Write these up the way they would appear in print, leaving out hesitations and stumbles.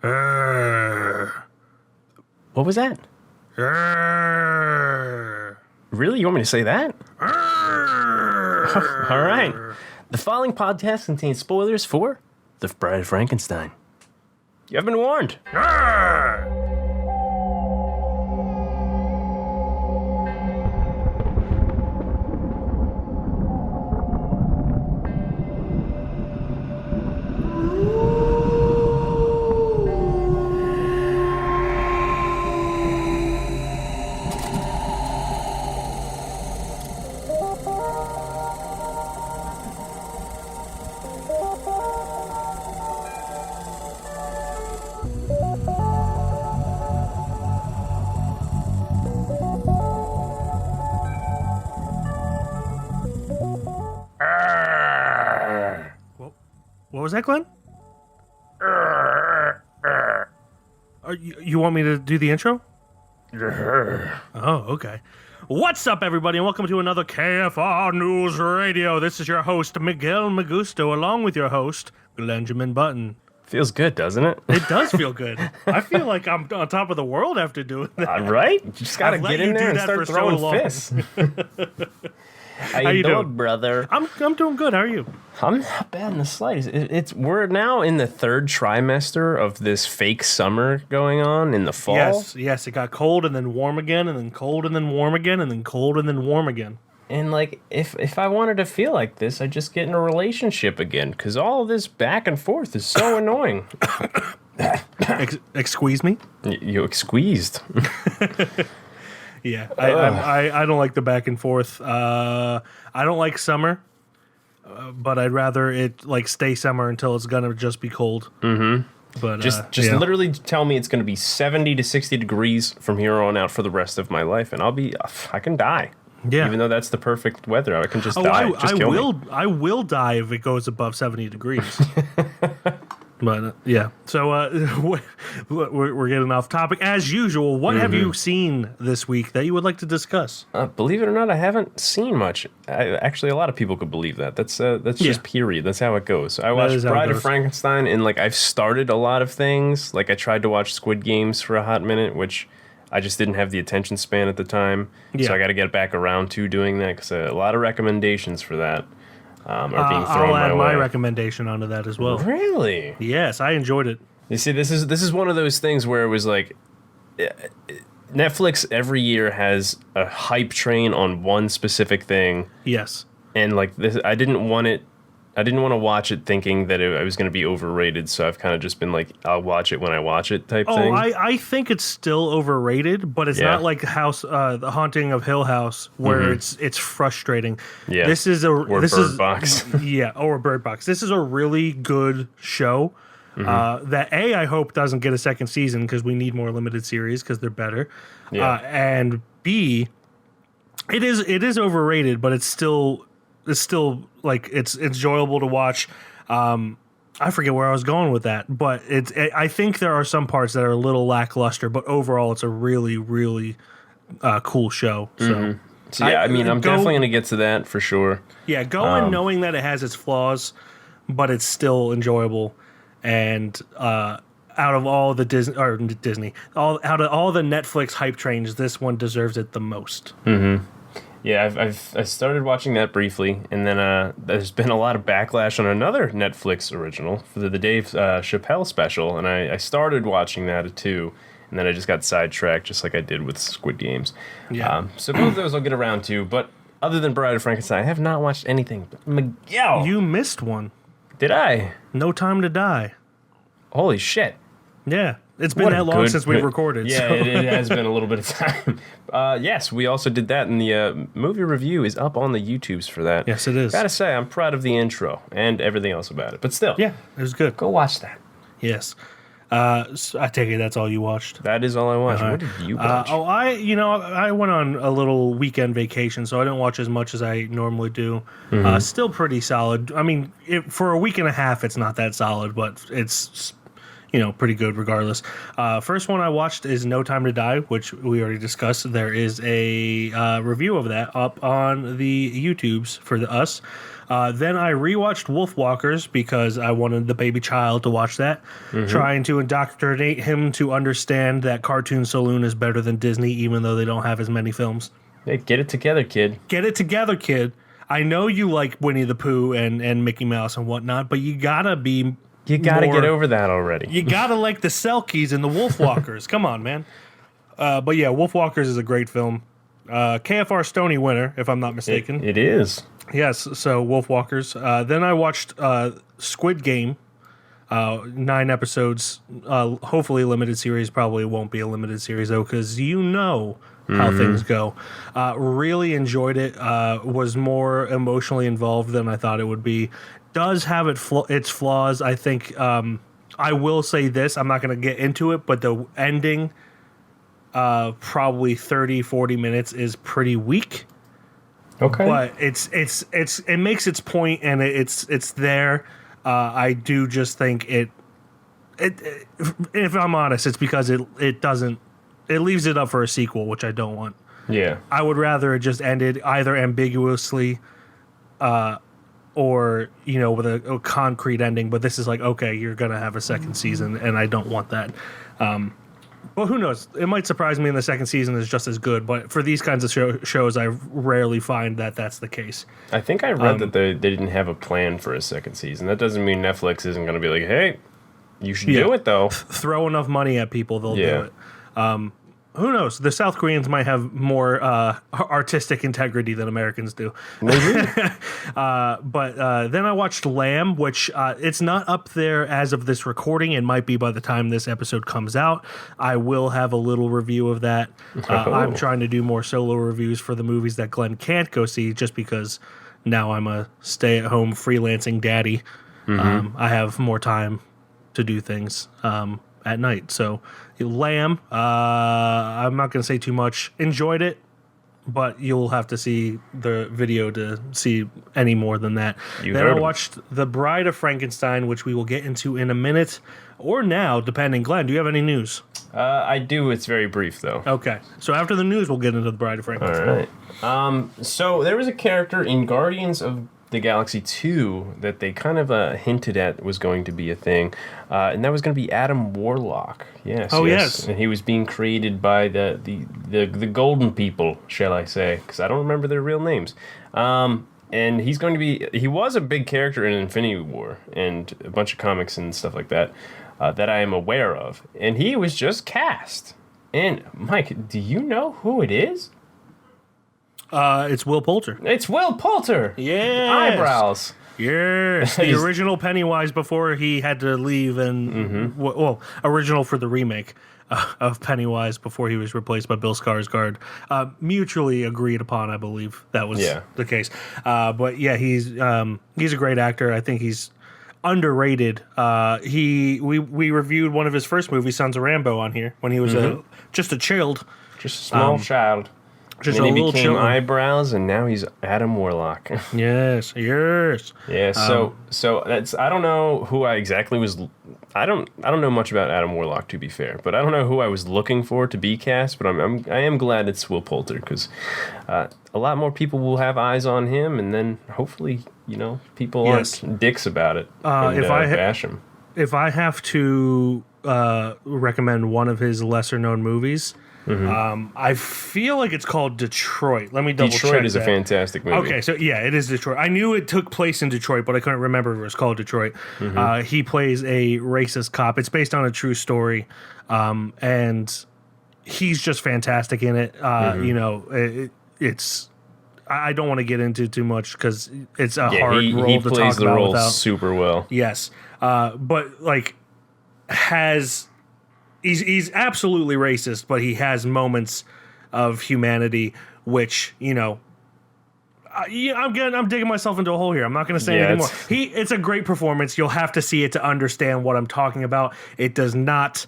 What was that? Really? You want me to say that? All right. The following podcast contains spoilers for The Bride of Frankenstein. You have been warned. What was that, Glenn? You want me to do the intro? Oh, okay. What's up, everybody, and welcome to another KFR News Radio. This is your host, Miguel Magusto, along with your host, Benjamin Button. Feels good, doesn't it? It does feel good. I feel like I'm on top of the world after doing that. Right? You just gotta get in there and start throwing fists. How you doing, brother? I'm doing good. How are you? I'm not bad in the slightest. We're now in the third trimester of this fake summer going on in the fall. Yes. It got cold and then warm again, and then cold and then warm again, and then cold and then warm again. And like, if I wanted to feel like this, I'd just get in a relationship again, because all of this back and forth is so annoying. Excuse me? You squeezed. Yeah, I don't like the back and forth. I don't like summer, but I'd rather it like stay summer until it's gonna just be cold. Mm-hmm. But just literally tell me it's gonna be 70 to 60 degrees from here on out for the rest of my life, and I can die. Yeah, even though that's the perfect weather, I can just die. I will die if it goes above 70 degrees. But yeah, so we're getting off topic as usual. What have you seen this week that you would like to discuss? Believe it or not, I haven't seen much. Actually, a lot of people could believe that. That's just period. That's how it goes. I watched Bride of Frankenstein, and like I've started a lot of things. Like I tried to watch Squid Games for a hot minute, which I just didn't have the attention span at the time. Yeah. So I got to get back around to doing that because a lot of recommendations for that. Are being thrown I'll add my way. My recommendation onto that as well. Really? Yes, I enjoyed it. You see, this is one of those things where it was like Netflix every year has a hype train on one specific thing. Yes. And like this, I didn't want to watch it thinking that I was going to be overrated, so I've kind of just been like, I'll watch it when I watch it type thing. I think it's still overrated, but it's not like The Haunting of Hill House, where it's frustrating. Yeah. Or Bird Box. Yeah, or Bird Box. This is a really good show that I hope doesn't get a second season because we need more limited series because they're better. Yeah. And B, it is overrated, but it's still like it's enjoyable to watch. I forget where I was going with that, but I think there are some parts that are a little lackluster, but overall it's a really, really cool show. So, so yeah, I'm definitely going to get to that for sure. Yeah, go in knowing that it has its flaws, but it's still enjoyable. And out of all the out of all the Netflix hype trains, this one deserves it the most. Mm-hmm. Yeah, I started watching that briefly, and then there's been a lot of backlash on another Netflix original for the Dave Chappelle special, and I started watching that too, and then I just got sidetracked, just like I did with Squid Games. Yeah. So both of those I'll get around to, but other than Bride of Frankenstein, I have not watched anything. Miguel! You missed one. Did I? No Time to Die. Holy shit. Yeah. It's been that long since we've recorded. Yeah, so. it has been a little bit of time. Yes, we also did that, and the movie review is up on the YouTubes for that. Yes, it is. Gotta say, I'm proud of the intro and everything else about it, but still. Yeah, it was good. Go watch that. Yes. So I take it that's all you watched. That is all I watched. What did you watch? I went on a little weekend vacation, so I didn't watch as much as I normally do. Still pretty solid. I mean, for a week and a half, it's not that solid, but it's pretty good regardless. First one I watched is No Time to Die, which we already discussed. There is a review of that up on the YouTubes for us. Then I rewatched Wolfwalkers because I wanted the baby child to watch that, trying to indoctrinate him to understand that Cartoon Saloon is better than Disney, even though they don't have as many films. Hey, get it together, kid. Get it together, kid. I know you like Winnie the Pooh and Mickey Mouse and whatnot, but you gotta be... You gotta get over that already. You gotta like the Selkies and the Wolfwalkers. Come on, man. But yeah, Wolfwalkers is a great film. KFR Stony winner, if I'm not mistaken. It is. Yes, so Wolfwalkers. Then I watched Squid Game, 9 episodes. Hopefully a limited series. Probably won't be a limited series, though, because you know how things go. Really enjoyed it. Was more emotionally involved than I thought it would be. Does have its flaws. I think I will say this. I'm not going to get into it, but the ending, probably 30, 40 minutes, is pretty weak. Okay. But it makes its point, and it's there. I do just think it if I'm honest, it's because it leaves it up for a sequel, which I don't want. Yeah. I would rather it just ended either ambiguously, or with a concrete ending. But this is like, okay, you're gonna have a second season, and I don't want that. Well, who knows? It might surprise me, and the second season is just as good. But for these kinds of shows, I rarely find that that's the case. I think I read that they didn't have a plan for a second season. That doesn't mean Netflix isn't going to be like, hey, you should do it, though. Throw enough money at people, they'll do it. Who knows? The South Koreans might have more artistic integrity than Americans do. Maybe. But then I watched Lamb, which it's not up there as of this recording. It might be by the time this episode comes out. I will have a little review of that. I'm trying to do more solo reviews for the movies that Glenn can't go see, just because now I'm a stay-at-home freelancing daddy. I have more time to do things at night. So Lamb, I'm not going to say too much. Enjoyed it, but you'll have to see the video to see any more than that. Then I watched The Bride of Frankenstein, which we will get into in a minute or now, depending. Glenn, do you have any news? I do. It's very brief, though. Okay. So after the news, we'll get into The Bride of Frankenstein. All right. So there was a character in Guardians of the Galaxy 2 that they kind of hinted at was going to be a thing, and that was going to be Adam Warlock. Yes. Yes. And he was being created by the Golden People, shall I say, because I don't remember their real names. And he was a big character in Infinity War and a bunch of comics and stuff like that that I am aware of. And he was just cast. And Mike, do you know who it is? It's Will Poulter. It's Will Poulter. Yeah. Eyebrows. Yes. The original Pennywise before he had to leave, and original for the remake of Pennywise before he was replaced by Bill Skarsgård. Mutually agreed upon, I believe that was the case. But yeah, he's a great actor. I think he's underrated. We reviewed one of his first movies, Sons of Rambo, on here when he was just a child, just a small child. Just and he became children. Eyebrows, and now he's Adam Warlock. Yes. Yeah. So that's I don't know who I exactly was. I don't know much about Adam Warlock, to be fair, but I don't know who I was looking for to be cast. But I am glad it's Will Poulter, because a lot more people will have eyes on him, and then hopefully people aren't dicks about it and bash him. If I have to recommend one of his lesser known movies. I feel like it's called Detroit. Let me double check. Detroit is a fantastic movie. Okay, so yeah, it is Detroit. I knew it took place in Detroit, but I couldn't remember if it was called Detroit. He plays a racist cop. It's based on a true story, and he's just fantastic in it. It's. I don't want to get into too much because it's a hard role to talk about. He plays the role super well. Yes, but like He's absolutely racist, but he has moments of humanity, which I'm digging myself into a hole here. I'm not going to say anything more. It's a great performance. You'll have to see it to understand what I'm talking about. It does not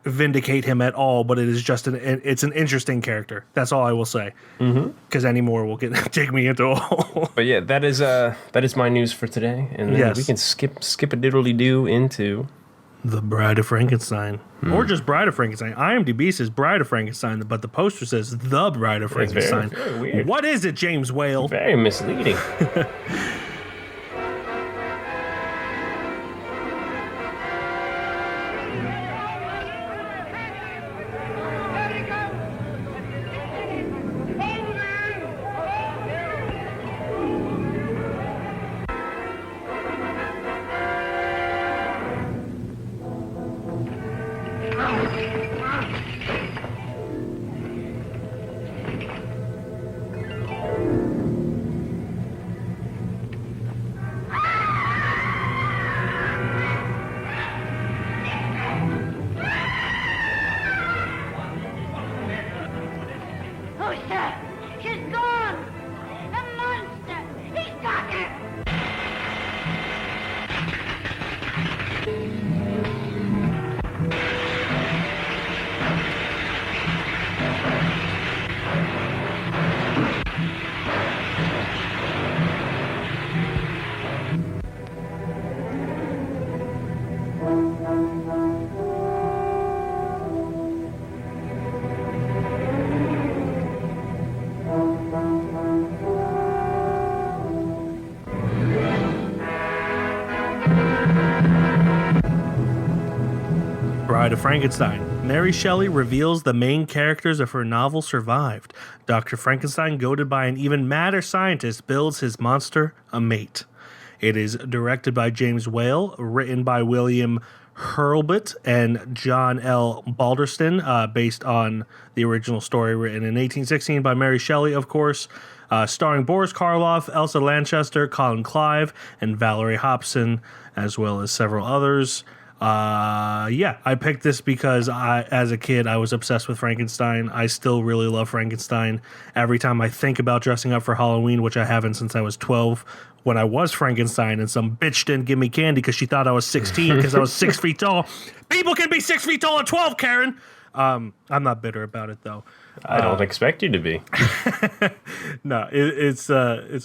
vindicate him at all, but it is just it's an interesting character. That's all I will say. Because any more will dig me into a hole. But yeah, that is my news for today, and then we can skip a diddly do into The Bride of Frankenstein. Or just Bride of Frankenstein. IMDb says Bride of Frankenstein, but the poster says The Bride of Frankenstein. Very weird. What is it, James Whale? Very misleading. Bride of Frankenstein. Mary Shelley reveals the main characters of her novel survived. Dr. Frankenstein, goaded by an even madder scientist, builds his monster a mate. It is directed by James Whale, written by William Hurlbut and John L. Balderston, based on the original story written in 1816 by Mary Shelley, of course. Starring Boris Karloff, Elsa Lanchester, Colin Clive, and Valerie Hobson, as well as several others. I picked this because as a kid, I was obsessed with Frankenstein. I still really love Frankenstein. Every time I think about dressing up for Halloween, which I haven't since I was 12, when I was Frankenstein and some bitch didn't give me candy because she thought I was 16 because I was 6 feet tall. People can be 6 feet tall at 12, Karen. I'm not bitter about it, though. I don't expect you to be. No, it's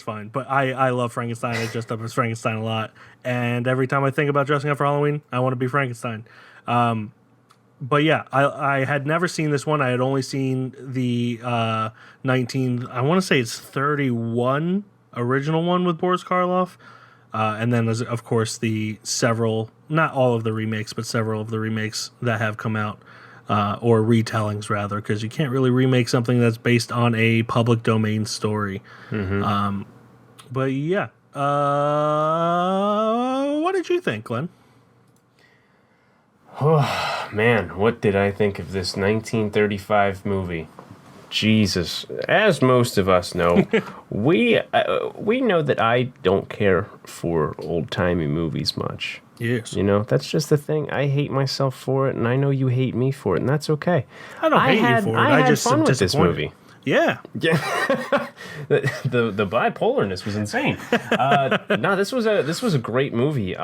fine. But I love Frankenstein. I dressed up as Frankenstein a lot. And every time I think about dressing up for Halloween, I want to be Frankenstein. But yeah, I had never seen this one. I had only seen the I want to say it's 31 original one with Boris Karloff. And then there's, of course, the several, not all of the remakes, but several of the remakes that have come out. Or retellings, rather, because you can't really remake something that's based on a public domain story. Mm-hmm. But yeah. What did you think, Glenn? Oh, man, what did I think of this 1935 movie? Jesus. As most of us know, we know that I don't care for old-timey movies much. Yes. You know, that's just the thing. I hate myself for it, and I know you hate me for it, and that's okay. I don't hate you for it. I just had fun with this movie. Yeah. Yeah. the bipolarness was insane. No, this was a great movie.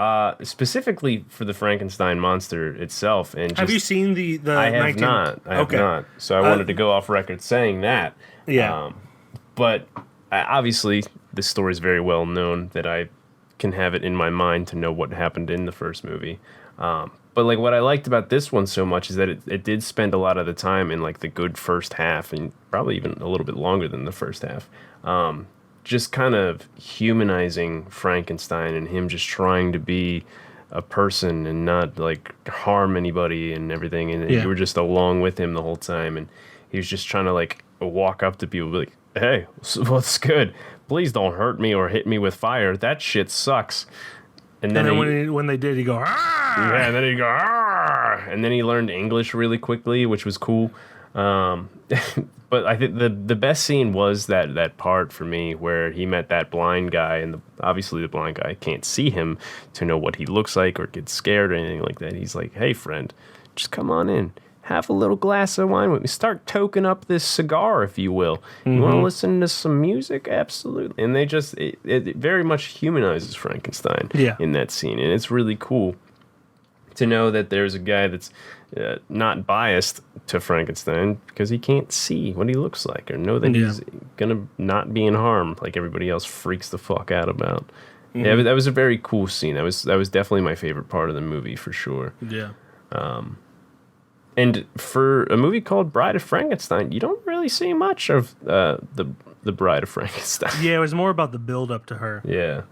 Specifically for the Frankenstein monster itself. And have you seen the I have not. I have not. So I wanted to go off record saying that. Yeah. But obviously, this story is very well known that I can have it in my mind to know what happened in the first movie. But like what I liked about this one so much is that it did spend a lot of the time in like the good first half, and probably even a little bit longer than the first half, just kind of humanizing Frankenstein and him just trying to be a person and not like harm anybody and everything. And you were just along with him the whole time, and he was just trying to like walk up to people and be like, "Hey, what's good? Please don't hurt me or hit me with fire. That shit sucks." And then when they did, he'd go, "Ah!" Yeah, and then he'd go, "Ah!" And then he learned English really quickly, which was cool. But I think the best scene was that part for me where he met that blind guy, and obviously the blind guy can't see him to know what he looks like or get scared or anything like that. He's like, "Hey, friend, just come on in. Have a little glass of wine with me. Start toking up this cigar, if you will. You want to listen to some music? Absolutely." And they just, it very much humanizes Frankenstein in that scene. And it's really cool to know that there's a guy that's not biased to Frankenstein because he can't see what he looks like or know that he's going to not be in harm like everybody else freaks the fuck out about. Mm-hmm. Yeah, that was a very cool scene. That was definitely my favorite part of the movie for sure. Yeah. And for a movie called Bride of Frankenstein, you don't really see much of the Bride of Frankenstein. Yeah, it was more about the build up to her. Yeah.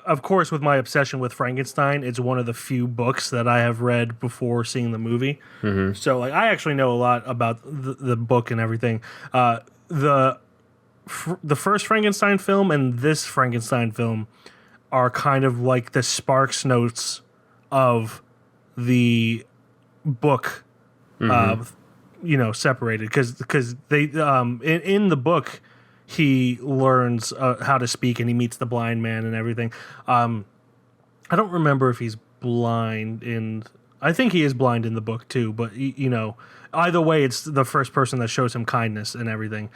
Of course, with my obsession with Frankenstein, it's one of the few books that I have read before seeing the movie. Mm-hmm. So, like, I actually know a lot about the book and everything. The first Frankenstein film and this Frankenstein film are kind of like the Sparks Notes of the book, separated because they in the book he learns how to speak and he meets the blind man and everything. I don't remember if he's blind in. I think he is blind in the book too, but either way, it's the first person that shows him kindness and everything.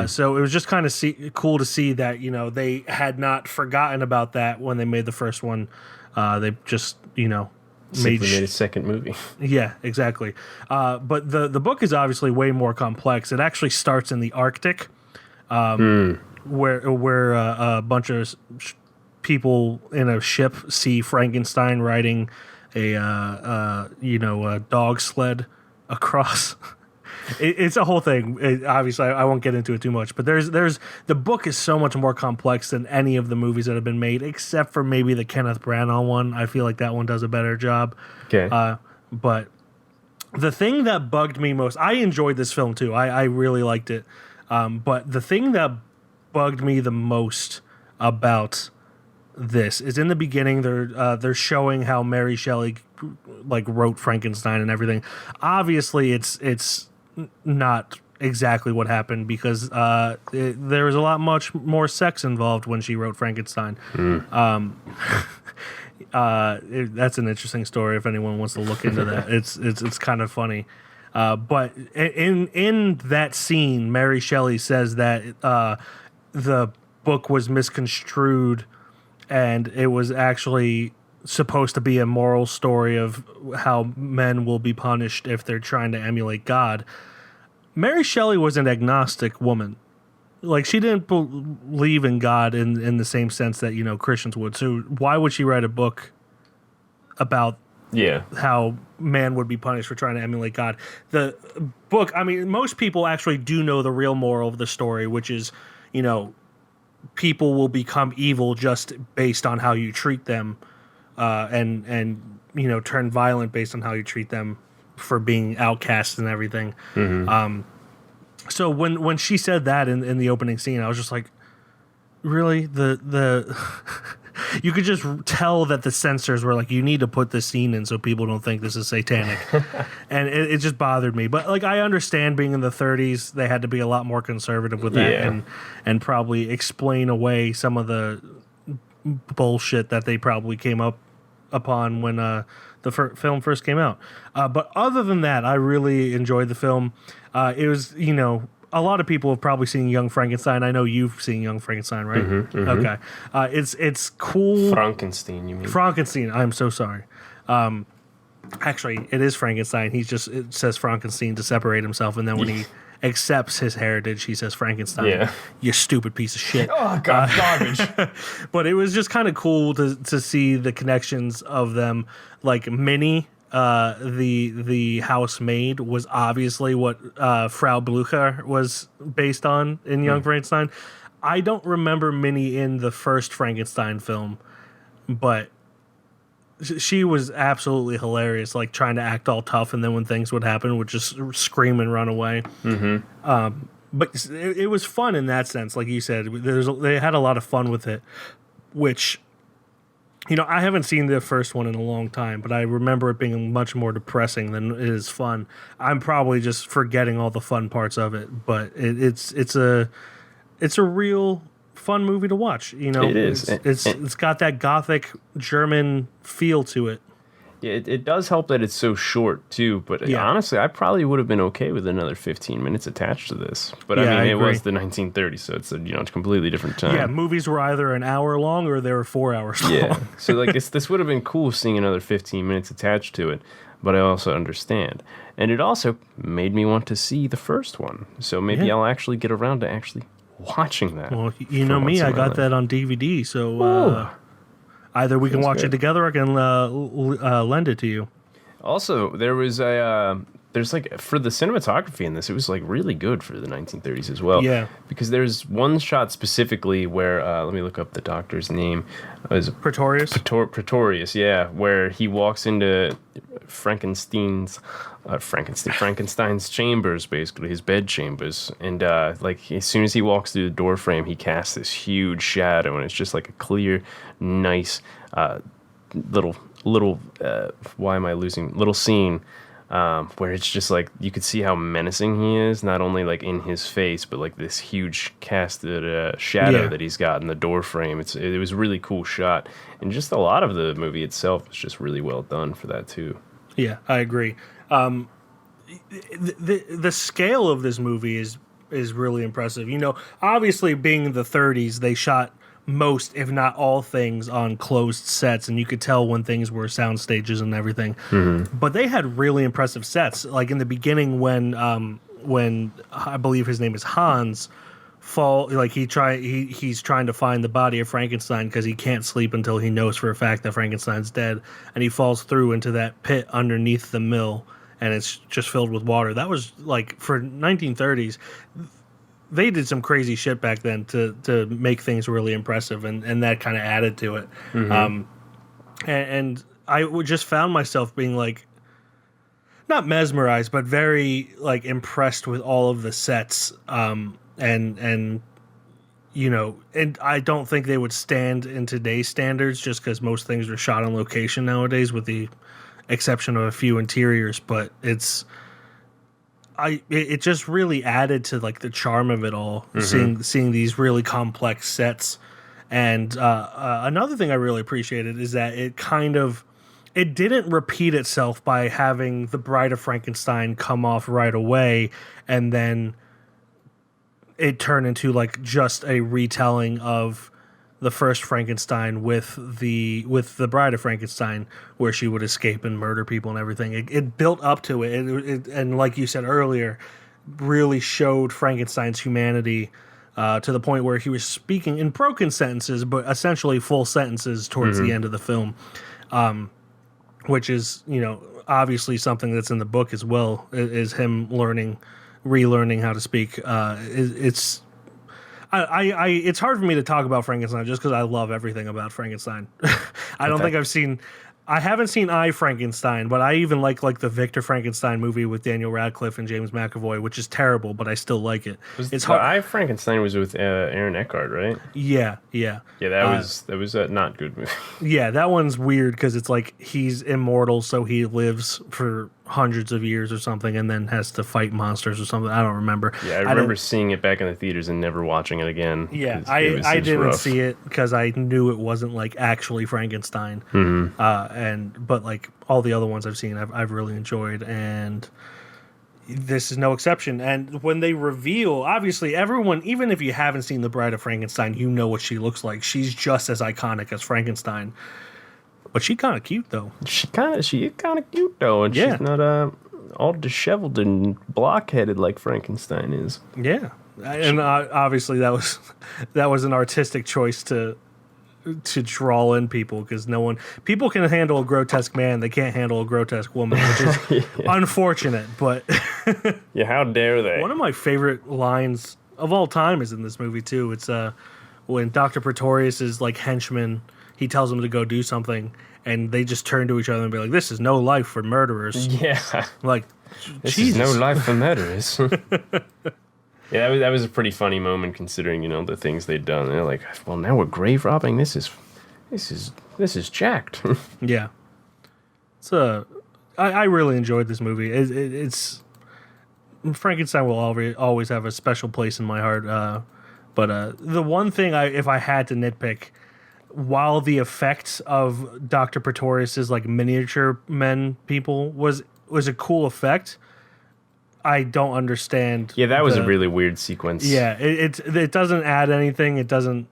So it was just kind of cool to see that they had not forgotten about that when they made the first one. They just made a second movie. Yeah, exactly. But the book is obviously way more complex. It actually starts in the Arctic, where a bunch of people in a ship see Frankenstein riding a dog sled across. It's a whole thing. Obviously, I won't get into it too much, but there's the book is so much more complex than any of the movies that have been made, except for maybe the Kenneth Branagh one. I feel like that one does a better job. Okay. But the thing that bugged me most, I enjoyed this film too. I really liked it. But the thing that bugged me the most about this is in the beginning they're showing how Mary Shelley wrote Frankenstein and everything. Obviously it's not exactly what happened because there was a lot much more sex involved when she wrote Frankenstein. That's an interesting story if anyone wants to look into that. It's kind of funny. But in that scene, Mary Shelley says that the book was misconstrued and it was actually supposed to be a moral story of how men will be punished if they're trying to emulate God. Mary Shelley was an agnostic woman. Like, she didn't believe in God in the same sense that, Christians would. So why would she write a book about how man would be punished for trying to emulate God? The book, most people actually do know the real moral of the story, which is, people will become evil just based on how you treat them, and turn violent based on how you treat them for being outcasts and everything. So when she said that in the opening scene, I was just like, really? The you could just tell that the censors were like, you need to put this scene in so people don't think this is satanic. And it just bothered me. But I understand being in the 30s, they had to be a lot more conservative with that and probably explain away some of the bullshit that they probably came up upon when the film first came out. But other than that, I really enjoyed the film. It was, a lot of people have probably seen Young Frankenstein. I know you've seen Young Frankenstein, right? Okay. It's cool. Frankenstein, you mean? Frankenstein. I'm so sorry. Actually, it is Frankenstein. It says Frankenstein to separate himself, and then when he accepts his heritage, he says Frankenstein. Yeah. You stupid piece of shit. Oh, God, garbage. But it was just kind of cool to see the connections of them. Like Minnie, the housemaid, was obviously what Frau Blucher was based on in Young Frankenstein. I don't remember Minnie in the first Frankenstein film, but she was absolutely hilarious, like trying to act all tough, and then when things would happen, would just scream and run away. But it was fun in that sense, like you said. They had a lot of fun with it, which, I haven't seen the first one in a long time, but I remember it being much more depressing than it is fun. I'm probably just forgetting all the fun parts of it, but it's a real fun movie to watch. It is. It's got that gothic German feel to it. Yeah, it does help that it's so short too. But honestly, I probably would have been okay with another 15 minutes attached to this. But it was the 1930s, so it's it's a completely different time. Yeah, movies were either an hour long or they were 4 hours long. Yeah, so this would have been cool seeing another 15 minutes attached to it. But I also understand, and it also made me want to see the first one. So maybe I'll actually get around to actually watching that. Well, you know me, I got that on DVD, so either we can watch it together or I can lend it to you. Also, there was there's for the cinematography in this, it was really good for the 1930s as well. Yeah. Because there's one shot specifically where, let me look up the doctor's name. Is it Pretorius? Pretorius, yeah, where he walks into Frankenstein's chambers, basically his bed chambers, and as soon as he walks through the door frame, he casts this huge shadow, and it's just a clear, nice little little scene where it's just like you could see how menacing he is, not only like in his face, but like this huge casted shadow that he's got in the door frame. It was a really cool shot, and just a lot of the movie itself was just really well done for that too. Yeah, I agree. The scale of this movie is really impressive. You know, obviously being the 30s, they shot most, if not all, things on closed sets, and you could tell when things were sound stages and everything. Mm-hmm. But they had really impressive sets. Like in the beginning, when I believe his name is Hans, he's trying to find the body of Frankenstein because he can't sleep until he knows for a fact that Frankenstein's dead, and he falls through into that pit underneath the mill, and it's just filled with water. That was like for 1930s. They did some crazy shit back then to make things really impressive, and that kind of added to it. Mm-hmm. And I just found myself being like, not mesmerized, but very like impressed with all of the sets. And you know, and I don't think they would stand in today's standards just because most things are shot on location nowadays, with the exception of a few interiors. But it just really added to like the charm of it all, seeing these really complex sets. And another thing I really appreciated is that it didn't repeat itself by having the Bride of Frankenstein come off right away and then it turned into like just a retelling of the first Frankenstein with the Bride of Frankenstein, where she would escape and murder people and everything. It built up to it. And like you said earlier, really showed Frankenstein's humanity to the point where he was speaking in broken sentences, but essentially full sentences towards the end of the film, which is, you know, obviously something that's in the book as well, is him relearning how to speak. It's hard for me to talk about Frankenstein just because I love everything about Frankenstein. I haven't seen I, Frankenstein, but I even like the Victor Frankenstein movie with Daniel Radcliffe and James McAvoy, which is terrible, but I still like it. It's hard. I, Frankenstein was with Aaron Eckhart, right? Yeah. Yeah, that was a not good movie. Yeah, that one's weird because it's like he's immortal, so he lives for hundreds of years or something, and then has to fight monsters or something. I don't remember. Yeah, I remember seeing it back in the theaters and never watching it again. Yeah, I didn't see it because I knew it wasn't like actually Frankenstein. But like all the other ones I've seen, I've really enjoyed, and this is no exception. And when they reveal, obviously everyone, even if you haven't seen The Bride of Frankenstein, you know what she looks like. She's just as iconic as Frankenstein. But she's kind of cute, though. She kind of cute, though, and she's not all disheveled and blockheaded like Frankenstein is. Yeah, and obviously that was an artistic choice to draw in people, because people can handle a grotesque man, they can't handle a grotesque woman, which is unfortunate. But yeah, how dare they? One of my favorite lines of all time is in this movie too. It's when Dr. Pretorius's like henchman, he tells them to go do something, and they just turn to each other and be like, "This is no life for murderers." Yeah, like this Jesus. Is no life for murderers. Yeah, that was a pretty funny moment considering, you know, the things they'd done. They're like, "Well, now we're grave robbing. This is jacked." Yeah, I really enjoyed this movie. It's Frankenstein will always have a special place in my heart. But the one thing if I had to nitpick, while the effects of Dr. Pretorius's like miniature men people was a cool effect, I don't understand. Yeah, that was a really weird sequence. Yeah, it doesn't add anything. It doesn't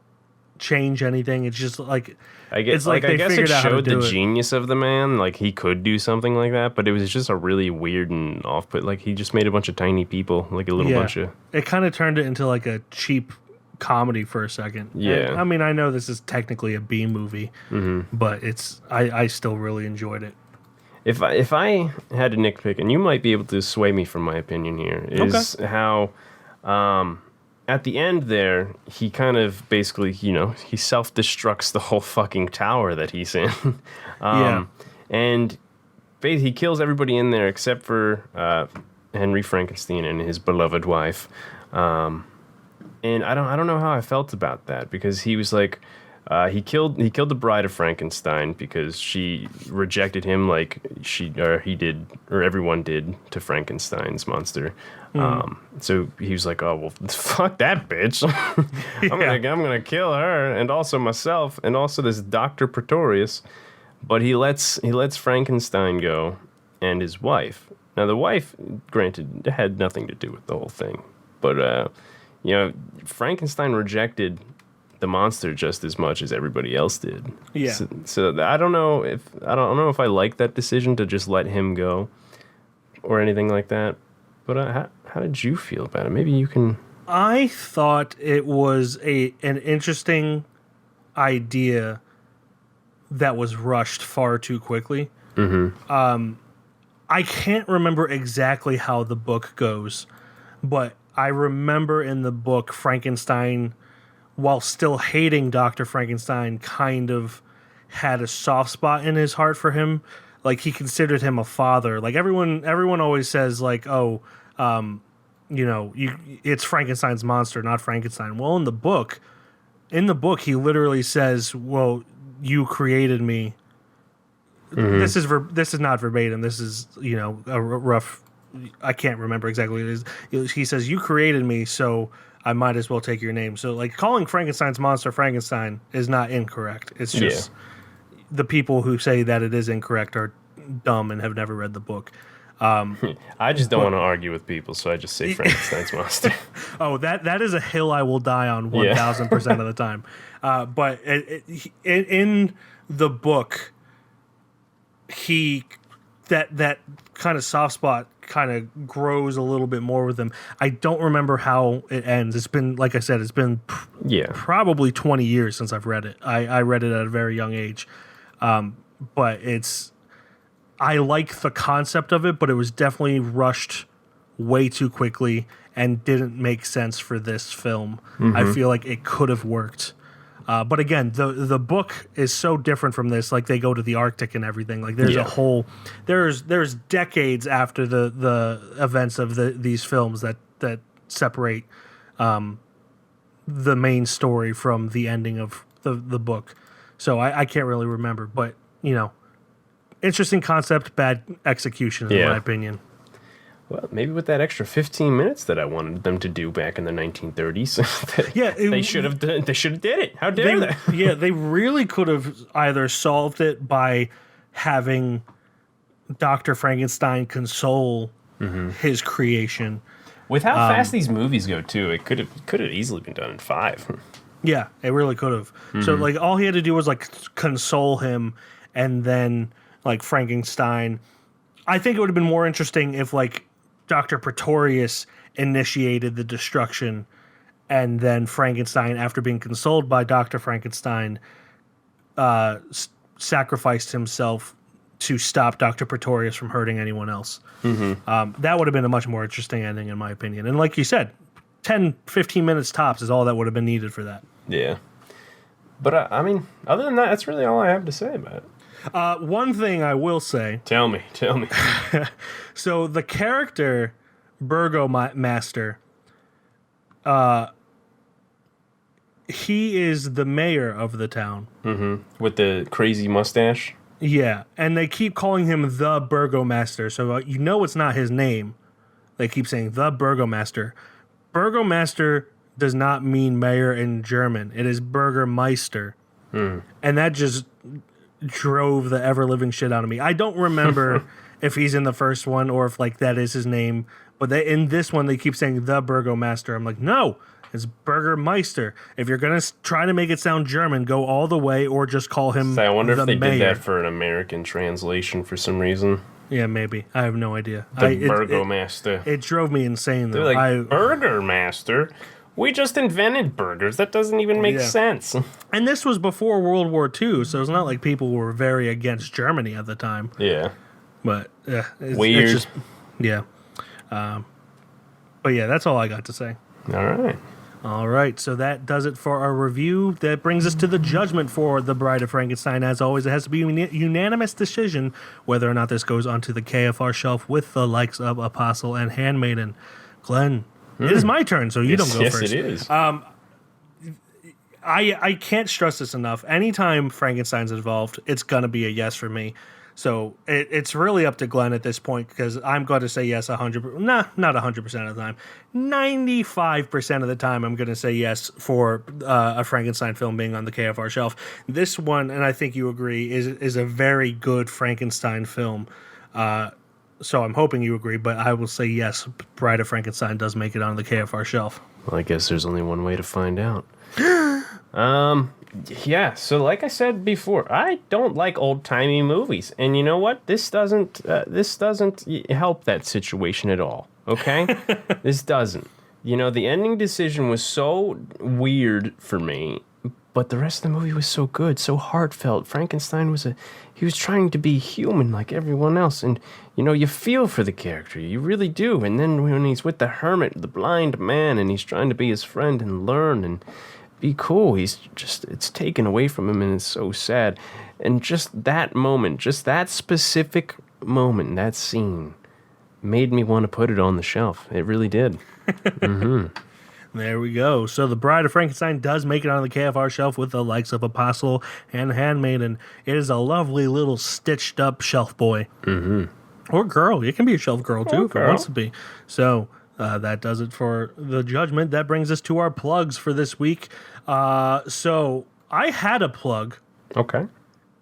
change anything. It's just like I guess it showed the genius of the man. Like he could do something like that, but it was just a really weird and off-put. Like he just made a bunch of tiny people, like a little bunch of. It kind of turned it into like a cheap comedy for a second. Yeah, and, I mean, I know this is technically a B movie, but I still really enjoyed it. If I had to nitpick, and you might be able to sway me from my opinion here, is how at the end there, he kind of basically, you know, he self-destructs the whole fucking tower that he's in. And he kills everybody in there except for Henry Frankenstein and his beloved wife. And I don't know how I felt about that, because he was like, He killed the bride of Frankenstein because she rejected him like he did, or everyone did to Frankenstein's monster. So he was like, "Oh well, fuck that bitch! I'm gonna kill her and also myself and also this Dr. Pretorius." But he lets Frankenstein go and his wife. Now the wife, granted, had nothing to do with the whole thing, but Frankenstein rejected the monster just as much as everybody else did. Yeah. So I don't know if I like that decision to just let him go or anything like that. But how did you feel about it? Maybe you can. I thought it was an interesting idea that was rushed far too quickly. I can't remember exactly how the book goes, but I remember in the book Frankenstein, while still hating Dr. Frankenstein, kind of had a soft spot in his heart for him. Like, he considered him a father. Like, everyone always says, like, it's Frankenstein's monster, not Frankenstein. Well, in the book, he literally says, well, you created me. This is not verbatim. This is, a rough, I can't remember exactly what it is. He says, you created me, so I might as well take your name. So, like, calling Frankenstein's monster Frankenstein is not incorrect. It's just the people who say that it is incorrect are dumb and have never read the book. I just don't want to argue with people, so I just say Frankenstein's monster. Oh, that is a hill I will die on 1,000% of the time. But in the book, that kind of soft spot kind of grows a little bit more with him. I don't remember how it ends. It's been, like I said, probably 20 years since I've read it. I read it at a very young age. But I like the concept of it, but it was definitely rushed way too quickly and didn't make sense for this film. I feel like it could have worked. But again, the book is so different from this. Like, they go to the Arctic and everything. Like, there's a whole there's decades after the events of these films that separate the main story from the ending of the book. So I can't really remember, but interesting concept, bad execution in my opinion. Well, maybe with that extra 15 minutes that I wanted them to do back in the 1930s, they should have did it. How dare they? Yeah, they really could have either solved it by having Dr. Frankenstein console his creation. With how fast these movies go, too, it could have easily been done in 5. Yeah, it really could have. So, like, all he had to do was, like, console him, and then, like, Frankenstein. I think it would have been more interesting if, like, Dr. Pretorius initiated the destruction, and then Frankenstein, after being consoled by Dr. Frankenstein, sacrificed himself to stop Dr. Pretorius from hurting anyone else. That would have been a much more interesting ending, in my opinion. And like you said, 10, 15 minutes tops is all that would have been needed for that. Yeah. But, I mean, other than that, that's really all I have to say about it. One thing I will say. Tell me. So the character Burgomaster, he is the mayor of the town. With the crazy mustache. Yeah, and they keep calling him the Burgomaster, so it's not his name. They keep saying the Burgomaster. Burgomaster does not mean mayor in German. It is Bürgermeister. And that just drove the ever-living shit out of me. I don't remember if he's in the first one or if, like, that is his name. But in this one, they keep saying the Burgomaster. I'm like, no, it's Bürgermeister. If you're going to try to make it sound German, go all the way or just call him I wonder if they mayor. did that for an American translation for some reason. Yeah, maybe. I have no idea. The Burgomaster. It drove me insane, though. They're like, Burgermaster? We just invented burgers. That doesn't even make sense. And this was before World War II, so it's not like people were very against Germany at the time. Yeah. But, weird. It's just, yeah. But, yeah, that's all I got to say. All right, so that does it for our review. That brings us to the judgment for The Bride of Frankenstein. As always, it has to be a unanimous decision whether or not this goes onto the KFR shelf with the likes of Apostle and Handmaiden. Glenn, it is my turn, so you don't go first. Yes, it is. I can't stress this enough. Anytime Frankenstein's involved, it's gonna be a yes for me. So it's really up to Glenn at this point because I'm going to say yes 100%. Nah, not 100% of the time. 95% of the time, I'm going to say yes for a Frankenstein film being on the KFR shelf. This one, and I think you agree, is a very good Frankenstein film. So I'm hoping you agree, but I will say yes, Bride of Frankenstein does make it on the KFR shelf. Well, I guess there's only one way to find out. Yeah, so like I said before, I don't like old-timey movies. And you know what? This doesn't help that situation at all, okay? This doesn't. You know, the ending decision was so weird for me, but the rest of the movie was so good, so heartfelt. Frankenstein he was trying to be human like everyone else. And, you know, you feel for the character. You really do. And then when he's with the hermit, the blind man, and he's trying to be his friend and learn and be cool, it's taken away from him, and it's so sad. And just that moment, just that specific moment, that scene, made me want to put it on the shelf. It really did. Mm-hmm. There we go. So The Bride of Frankenstein does make it on the KFR shelf with the likes of Apostle and Handmaiden. It is a lovely little stitched up shelf boy. Mm-hmm. Or girl. It can be a shelf girl too if it wants to be. So that does it for the judgment. That brings us to our plugs for this week. So I had a plug. Okay.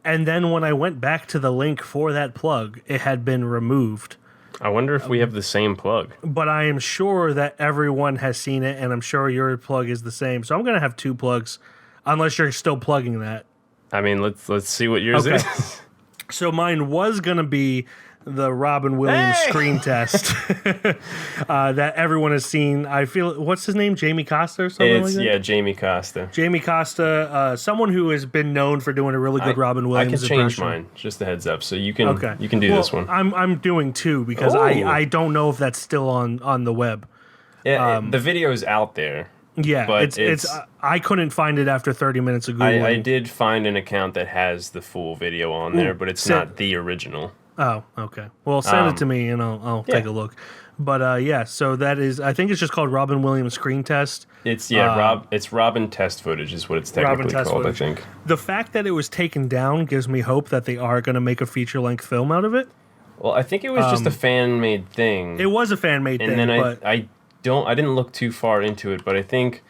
And then when I went back to the link for that plug, it had been removed. I wonder if we have the same plug. But I am sure that everyone has seen it, and I'm sure your plug is the same. So I'm going to have two plugs, unless you're still plugging that. I mean, let's see what yours is. So mine was going to be the Robin Williams screen test that everyone has seen. I feel, what's his name? Jamie Costa or something like that? Yeah, Jamie Costa. Jamie Costa, someone who has been known for doing a really good Robin Williams impression. I can change mine, just a heads up. So you can do this one. I'm doing two because I don't know if that's still on the web. Yeah, the video is out there. Yeah, but it's I couldn't find it after 30 minutes of Googling. I did find an account that has the full video on there, but it's not the original. Oh, okay. Well, send it to me and I'll take a look. But so that is, I think it's just called Robin Williams Screen Test. It's it's Robin test footage is what it's technically called, I think. The fact that it was taken down gives me hope that they are going to make a feature-length film out of it. Well, I think it was just a fan-made thing. It was a fan-made thing, and then I didn't look too far into it, but I think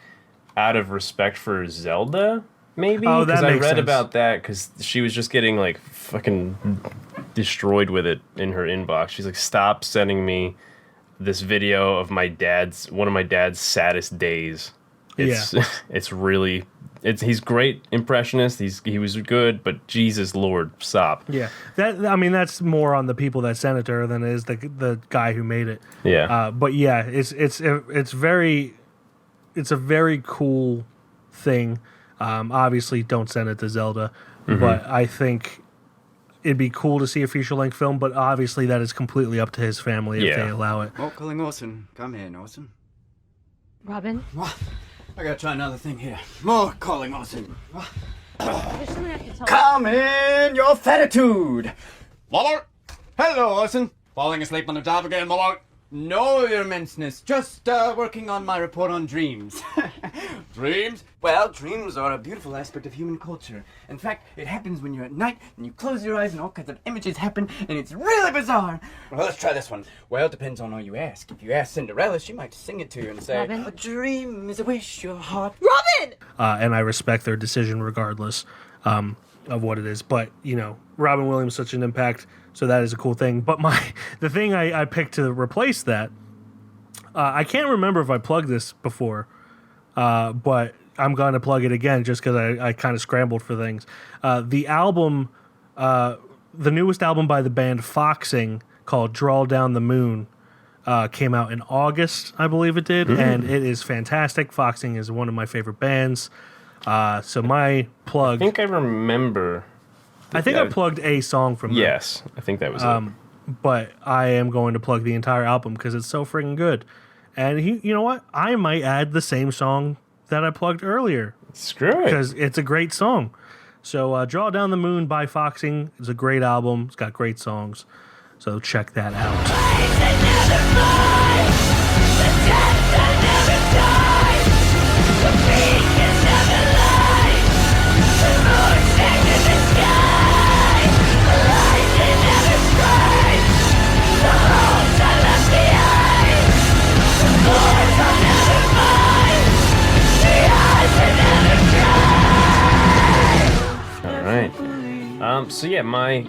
out of respect for Zelda, maybe, because I read about that because she was just getting like fucking destroyed with it in her inbox. She's like, stop sending me this video of one of my dad's saddest days. It's really he's great impressionist. He was good, but Jesus Lord, stop. Yeah, that's more on the people that sent it to her than it is the guy who made it. Yeah, but yeah, it's a very cool thing. Obviously, don't send it to Zelda, but I think it'd be cool to see a feature-length film, but obviously that is completely up to his family if they allow it. Oh, calling Orson. Come here, Orson. Robin? I gotta try another thing here. More calling Orson. There's something I have to tell Come in your fatitude! Lord! Hello, Orson. Falling asleep on the job again, my lord? No, your immenseness. Just working on my report on dreams. Dreams? Well, dreams are a beautiful aspect of human culture. In fact, it happens when you're at night and you close your eyes and all kinds of images happen and it's really bizarre. Well, let's try this one. Well, it depends on who you ask. If you ask Cinderella, she might sing it to you and say, Robin? A dream is a wish your heart... Robin! And I respect their decision regardless of what it is. But, you know, Robin Williams such an impact, so that is a cool thing. But the thing I picked to replace that, I can't remember if I plugged this before, but I'm going to plug it again just because I kind of scrambled for things. The album, the newest album by the band Foxing called Draw Down the Moon came out in August, I believe it did, and it is fantastic. Foxing is one of my favorite bands. So my plug... I think I remember... I plugged a song from them. Yes, I think that was it. But I am going to plug the entire album because it's so freaking good. And you know what? I might add the same song that I plugged earlier. Screw it. Because it's a great song. So Draw Down the Moon by Foxing is a great album. It's got great songs. So check that out. So yeah, my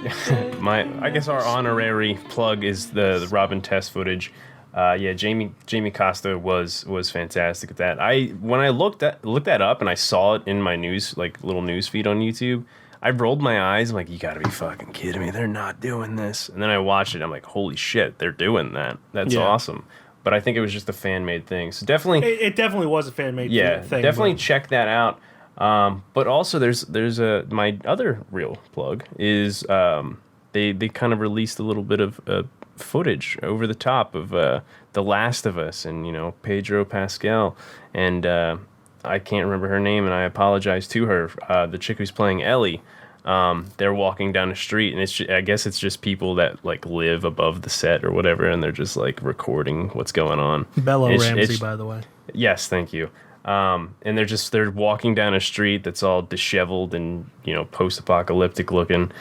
I guess our honorary plug is the Robin test footage. Jamie Costa was fantastic at that. When I looked that up and I saw it in my little news feed on YouTube, I rolled my eyes. I'm like, you gotta be fucking kidding me! They're not doing this. And then I watched it. I'm like, holy shit, they're doing that. That's awesome. But I think it was just a fan made thing. So definitely, it definitely was a fan made thing. Yeah, definitely check that out. But also, there's my other real plug is they kind of released a little bit of footage over the top of The Last of Us and Pedro Pascal and I can't remember her name and I apologize to her. The chick who's playing Ellie. They're walking down the street and I guess it's just people that like live above the set or whatever and they're just like recording what's going on. Bella Ramsey, by the way. Yes, thank you. And they're walking down a street that's all disheveled and post-apocalyptic looking,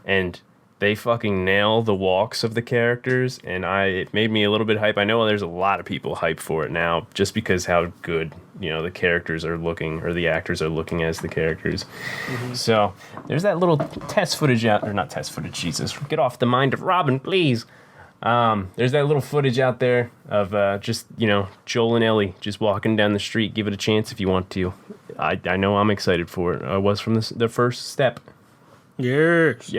and they fucking nail the walks of the characters, and it made me a little bit hype. I know there's a lot of people hype for it now, just because how good the characters are looking, or the actors are looking as the characters. Mm-hmm. So there's that little test footage not test footage. Jesus, get off the mind of Robin, please. There's that little footage out there of just Joel and Ellie just walking down the street. Give it a chance if you want to. I know I'm excited for it. I was from the first step. Yes.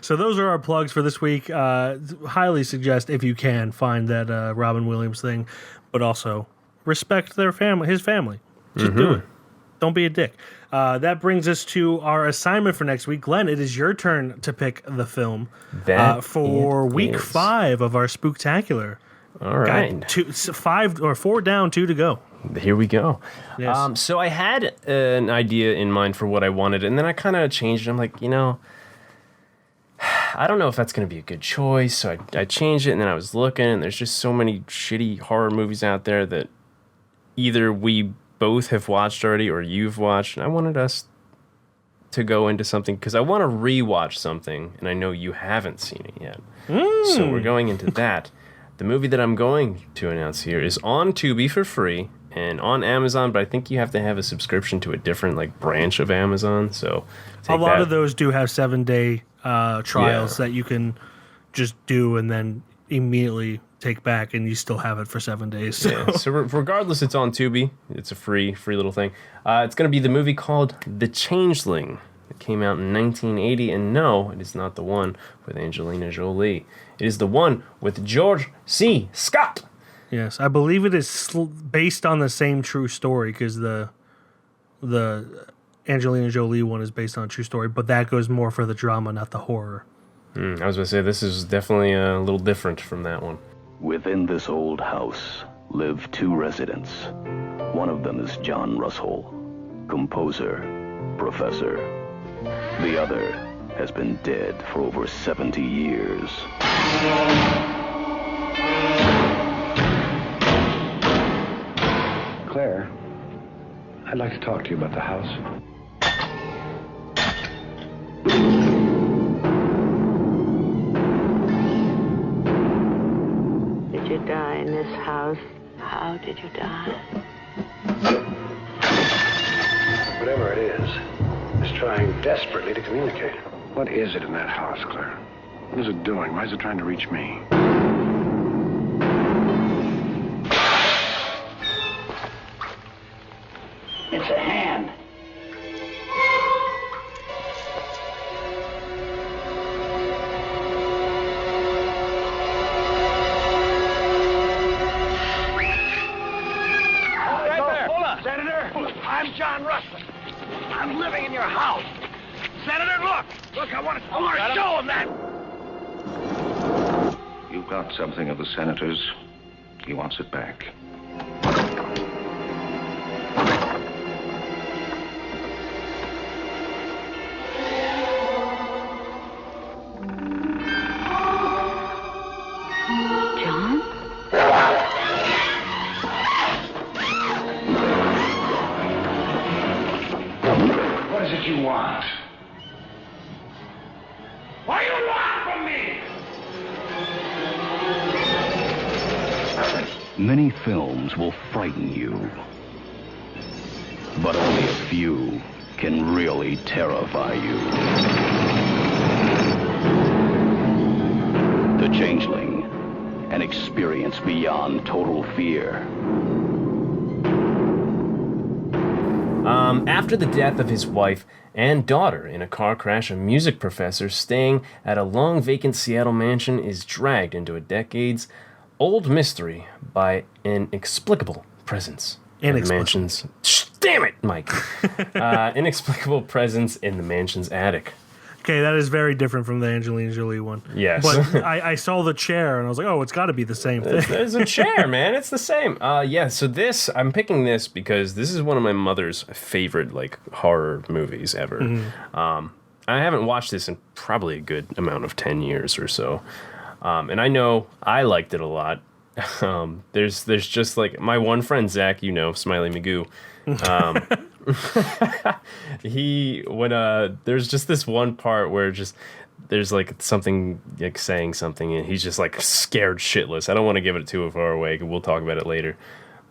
So those are our plugs for this week. Highly suggest if you can find that Robin Williams thing, but also respect his family. Just do it. Don't be a dick. That brings us to our assignment for next week. Glenn, it is your turn to pick the film for week 5 of our Spooktacular. All right. 4 down, 2 to go. Here we go. Yes. So I had an idea in mind for what I wanted, and then I kind of changed it. I'm like, I don't know if that's going to be a good choice. So I changed it, and then I was looking, and there's just so many shitty horror movies out there that either we both have watched already or you've watched, and I wanted us to go into something because I want to rewatch something, and I know you haven't seen it yet. So we're going into that. The movie that I'm going to announce here is on Tubi for free and on Amazon, but I think you have to have a subscription to a different branch of Amazon. So a lot of those do have 7-day trials that you can just do and then immediately take back, and you still have it for 7 days. So regardless, it's on Tubi. It's a free little thing. It's going to be the movie called The Changeling. It came out in 1980, and no, it is not the one with Angelina Jolie. It is the one with George C. Scott. Yes, I believe it is based on the same true story, because the Angelina Jolie one is based on a true story, but that goes more for the drama, not the horror. I was going to say, this is definitely a little different from that one. Within this old house live 2 residents. One of them is John Russell, composer, professor. The other has been dead for over 70 years. Claire, I'd like to talk to you about the house. Did you die in this house? How did you die? Whatever it is, it's trying desperately to communicate. What is it in that house, Claire? What is it doing? Why is it trying to reach me? It's a hand. Senator, I'm John Russell. I'm living in your house. Senator, look! Look, I want to show him that! You've got something of the senator's. He wants it back. John? What is it you want? What do you want from me? Many films will frighten you, but only a few can really terrify you. The Changeling, an experience beyond total fear. After the death of his wife and daughter in a car crash, a music professor staying at a long vacant Seattle mansion is dragged into a decades-old mystery by an inexplicable presence. Mansion's. Damn it, Mike! Inexplicable presence in the mansion's attic. Okay, that is very different from the Angelina Jolie one. Yes. But I saw the chair, and I was like, oh, it's got to be the same thing. It's a chair, man. It's the same. Yeah, so I'm picking this because this is one of my mother's favorite, like, horror movies ever. Mm-hmm. I haven't watched this in probably a good amount of 10 years or so. And I know I liked it a lot. There's just, like, my one friend, Zach, Smiley Magoo, there's just this one part where there's like something like saying something and he's just like scared shitless. I don't want to give it too far away. We'll talk about it later,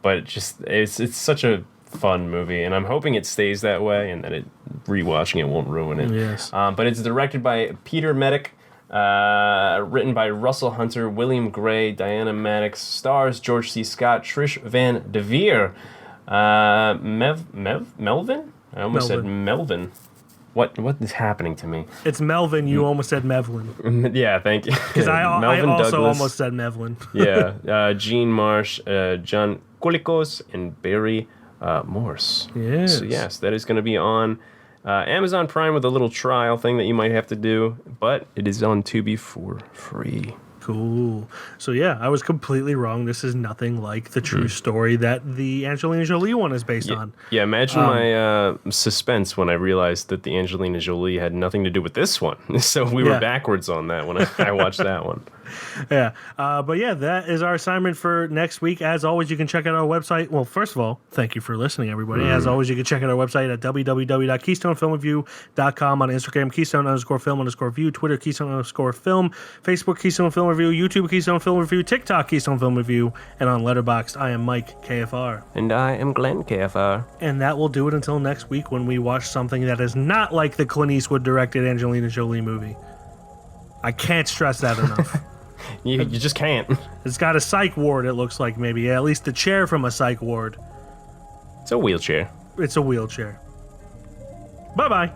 but it's such a fun movie and I'm hoping it stays that way and that rewatching it won't ruin it. Yes. But it's directed by Peter Medic, written by Russell Hunter, William Gray, Diana Maddox, stars George C. Scott, Trish Van Devere, Melvin? I almost said Melvin. What is happening to me? It's Melvin. You almost said Mevlin. Yeah, thank you. Because I also almost said Mevlin. Yeah, Gene Marsh, John Kulikos, and Barry Morse. Yes. So yes, that is going to be on Amazon Prime with a little trial thing that you might have to do, but it is on Tubi for free. Cool. So yeah, I was completely wrong. This is nothing like the true story that the Angelina Jolie one is based on. Yeah, imagine my suspense when I realized that the Angelina Jolie had nothing to do with this one. So we were backwards on that when I watched that one. Yeah. But yeah, that is our assignment for next week. As always, you can check out our website. Well, first of all, thank you for listening, everybody. As always, you can check out our website at www.keystonefilmreview.com, on Instagram, Keystone_film_review, Twitter, Keystone_film, Facebook, Keystone Film Review, YouTube, Keystone Film Review, TikTok, Keystone Film Review, and on Letterboxd, I am Mike, KFR. And I am Glenn, KFR. And that will do it until next week when we watch something that is not like the Clint Eastwood directed Angelina Jolie movie. I can't stress that enough. You just can't. It's got a psych ward, it looks like, maybe. Yeah, at least the chair from a psych ward. It's a wheelchair. It's a wheelchair. Bye-bye.